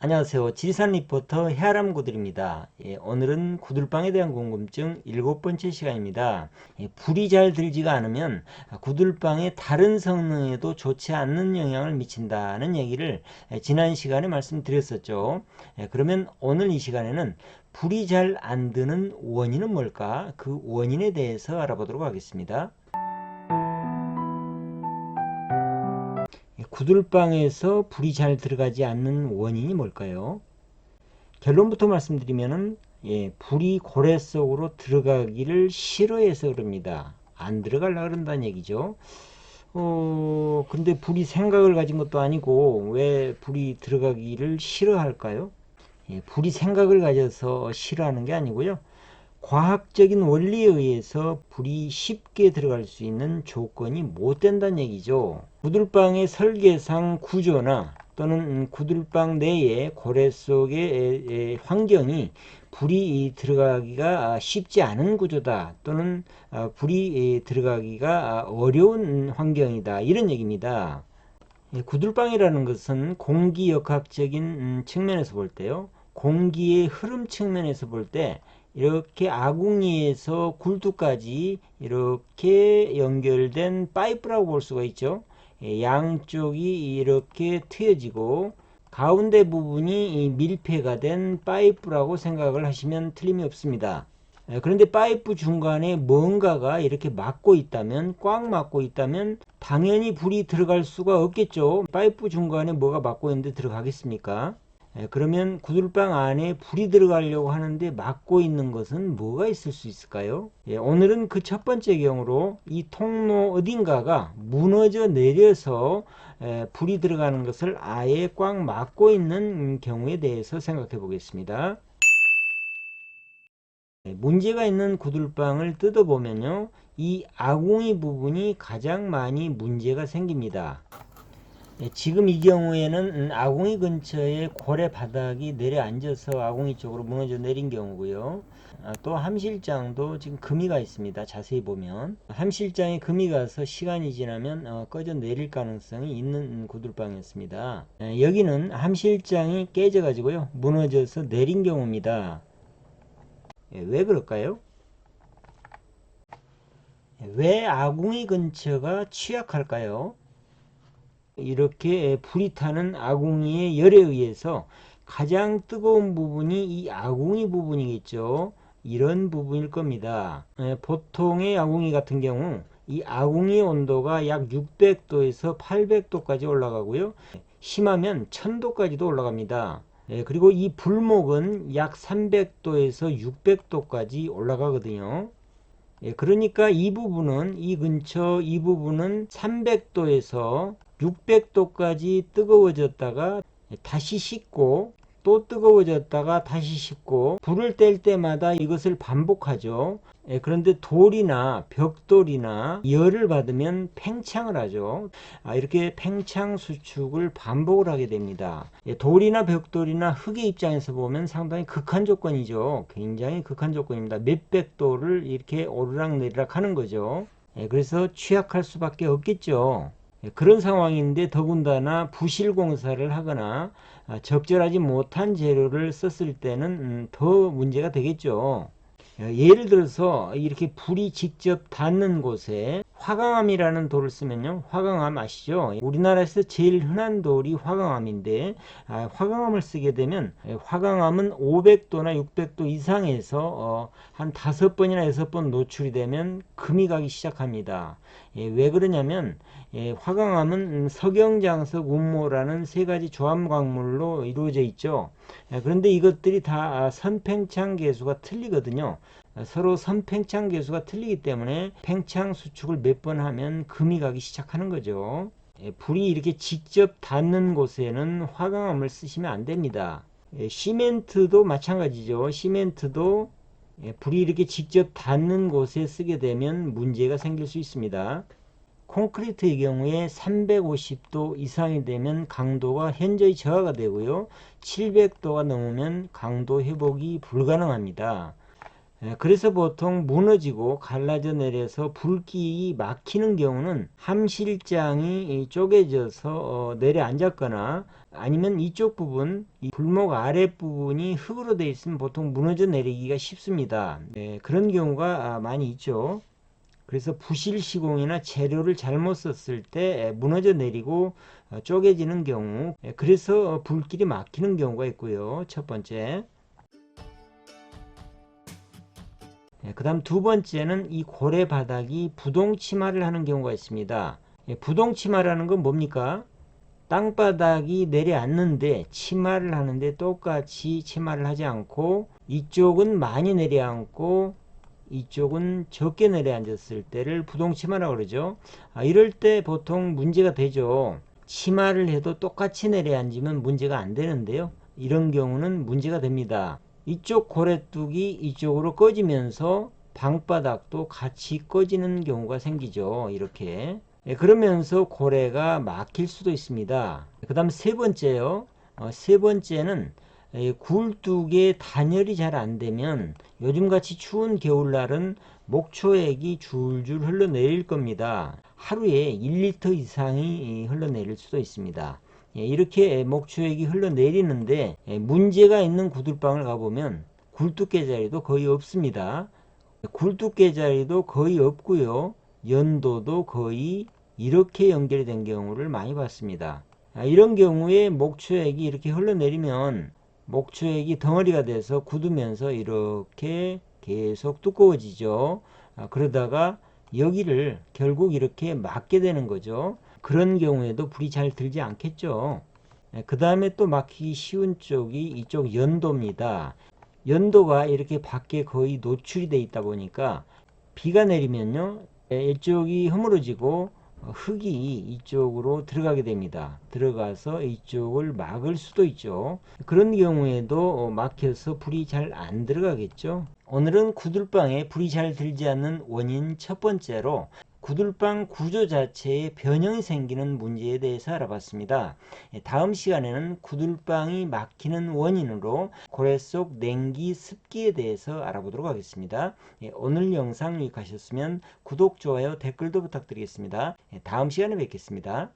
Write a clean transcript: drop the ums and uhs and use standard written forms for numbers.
안녕하세요. 지리산 리포터 해아람구들입니다. 오늘은 구들방에 대한 궁금증 7번째 시간입니다. 불이 잘 들지가 않으면 구들방의 다른 성능에도 좋지 않는 영향을 미친다는 얘기를 지난 시간에 말씀드렸었죠. 그러면 오늘 이 시간에는 불이 잘 안 드는 원인은 뭘까? 그 원인에 대해서 알아보도록 하겠습니다. 구들방에서 불이 잘 들어가지 않는 원인이 뭘까요? 결론부터 말씀드리면은 불이 고래 속으로 들어가기를 싫어해서 그럽니다. 안 들어가려고 그런다는 얘기죠. 근데 불이 생각을 가진 것도 아니고 왜 불이 들어가기를 싫어할까요? 불이 생각을 가져서 싫어하는 게 아니고요. 과학적인 원리에 의해서 불이 쉽게 들어갈 수 있는 조건이 못 된다는 얘기죠. 구들방의 설계상 구조나 또는 구들방 내의 고래 속의 환경이 불이 들어가기가 쉽지 않은 구조다, 또는 불이 들어가기가 어려운 환경이다, 이런 얘기입니다. 구들방이라는 것은 공기역학적인 측면에서 볼 때요, 공기의 흐름 측면에서 볼 때 이렇게 아궁이에서 굴뚝까지 이렇게 연결된 파이프라고 볼 수가 있죠. 양쪽이 이렇게 트여지고 가운데 부분이 밀폐가 된 파이프라고 생각을 하시면 틀림이 없습니다. 그런데 파이프 중간에 뭔가가 이렇게 막고 있다면, 꽉 막고 있다면 당연히 불이 들어갈 수가 없겠죠. 파이프 중간에 뭐가 막고 있는데 들어가겠습니까? 그러면 구들방 안에 불이 들어가려고 하는데 막고 있는 것은 뭐가 있을 수 있을까요? 오늘은 그 첫 번째 경우로 이 통로 어딘가가 무너져 내려서 불이 들어가는 것을 아예 꽉 막고 있는 경우에 대해서 생각해 보겠습니다. 문제가 있는 구들방을 뜯어보면요, 이 아궁이 부분이 가장 많이 문제가 생깁니다. 지금 이 경우에는 아궁이 근처에 고래 바닥이 내려앉아서 아궁이 쪽으로 무너져 내린 경우고요. 또 함실장도 지금 금이가 있습니다. 자세히 보면 함실장에 금이 가서 시간이 지나면 꺼져 내릴 가능성이 있는 구들방이었습니다. 여기는 함실장이 깨져 가지고요, 무너져서 내린 경우입니다. 왜 그럴까요? 왜 아궁이 근처가 취약할까요? 이렇게 불이 타는 아궁이의 열에 의해서 가장 뜨거운 부분이 이 아궁이 부분이겠죠. 이런 부분일 겁니다. 보통의 아궁이 같은 경우 이 아궁이 온도가 약 600도에서 800도까지 올라가고요, 심하면 1000도까지도 올라갑니다. 그리고 이 불목은 약 300도에서 600도까지 올라가거든요. 그러니까 이 부분은, 이 근처 이 부분은 300도에서 600도까지 뜨거워졌다가 다시 식고, 또 뜨거워졌다가 다시 식고, 불을 뗄 때마다 이것을 반복하죠. 그런데 돌이나 벽돌이나 열을 받으면 팽창을 하죠. 이렇게 팽창 수축을 반복을 하게 됩니다. 돌이나 벽돌이나 흙의 입장에서 보면 상당히 극한 조건이죠. 굉장히 극한 조건입니다. 몇백 도를 이렇게 오르락내리락 하는 거죠. 그래서 취약할 수밖에 없겠죠. 그런 상황인데 더군다나 부실 공사를 하거나 적절하지 못한 재료를 썼을 때는 더 문제가 되겠죠. 예를 들어서 이렇게 불이 직접 닿는 곳에 화강암이라는 돌을 쓰면요, 화강암 아시죠? 우리나라에서 제일 흔한 돌이 화강암인데, 화강암을 쓰게 되면 화강암은 500도나 600도 이상에서 한 5번이나 6번 노출이 되면 금이 가기 시작합니다. 왜 그러냐면 화강암은 석영장석 운모라는 세 가지 조합 광물로 이루어져 있죠. 그런데 이것들이 다 선팽창 계수가 틀리거든요. 서로 선팽창 계수가 틀리기 때문에 팽창 수축을 몇 번 하면 금이 가기 시작하는 거죠. 불이 이렇게 직접 닿는 곳에는 화강암을 쓰시면 안 됩니다. 시멘트도 마찬가지죠. 시멘트도 불이 이렇게 직접 닿는 곳에 쓰게 되면 문제가 생길 수 있습니다. 콘크리트의 경우에 350도 이상이 되면 강도가 현저히 저하가 되고요, 700도가 넘으면 강도 회복이 불가능합니다. 그래서 보통 무너지고 갈라져 내려서 불길이 막히는 경우는 함실장이 쪼개져서 내려앉았거나 아니면 이쪽 부분, 이 불목 아랫부분이 흙으로 되어 있으면 보통 무너져 내리기가 쉽습니다. 그런 경우가 많이 있죠. 그래서 부실 시공이나 재료를 잘못 썼을 때 무너져 내리고 쪼개지는 경우, 그래서 불길이 막히는 경우가 있고요. 첫 번째. 그 다음 두 번째는 이 고래 바닥이 부동치마를 하는 경우가 있습니다. 부동치마라는 건 뭡니까? 땅바닥이 내려앉는데 치마를 하는데 똑같이 치마를 하지 않고 이쪽은 많이 내려앉고 이쪽은 적게 내려앉았을 때를 부동치마라고 그러죠. 이럴 때 보통 문제가 되죠. 치마를 해도 똑같이 내려앉으면 문제가 안 되는데요. 이런 경우는 문제가 됩니다. 이쪽 고래뚝이 이쪽으로 꺼지면서 방바닥도 같이 꺼지는 경우가 생기죠. 이렇게. 그러면서 고래가 막힐 수도 있습니다. 그 다음 세 번째요. 세 번째는 굴뚝에 단열이 잘 안되면 요즘같이 추운 겨울날은 목초액이 줄줄 흘러내릴 겁니다. 하루에 1리터 이상이 흘러내릴 수도 있습니다. 이렇게 목초액이 흘러내리는데 문제가 있는 구들방을 가보면 굴뚝 개자리도 거의 없습니다. 굴뚝 개자리도 거의 없고요. 연도도 거의 이렇게 연결이 된 경우를 많이 봤습니다. 이런 경우에 목초액이 이렇게 흘러내리면 목초액이 덩어리가 돼서 굳으면서 이렇게 계속 두꺼워지죠. 그러다가 여기를 결국 이렇게 막게 되는 거죠. 그런 경우에도 불이 잘 들지 않겠죠. 그 다음에 또 막히기 쉬운 쪽이 이쪽 연도입니다. 연도가 이렇게 밖에 거의 노출이 되어 있다 보니까 비가 내리면요, 이쪽이 허물어지고 흙이 이쪽으로 들어가게 됩니다. 들어가서 이쪽을 막을 수도 있죠. 그런 경우에도 막혀서 불이 잘 안 들어가겠죠. 오늘은 구들방에 불이 잘 들지 않는 원인 첫 번째로 구들방 구조 자체에 변형이 생기는 문제에 대해서 알아봤습니다. 다음 시간에는 구들방이 막히는 원인으로 고래 속 냉기, 습기에 대해서 알아보도록 하겠습니다. 오늘 영상 유익하셨으면 구독, 좋아요, 댓글도 부탁드리겠습니다. 다음 시간에 뵙겠습니다.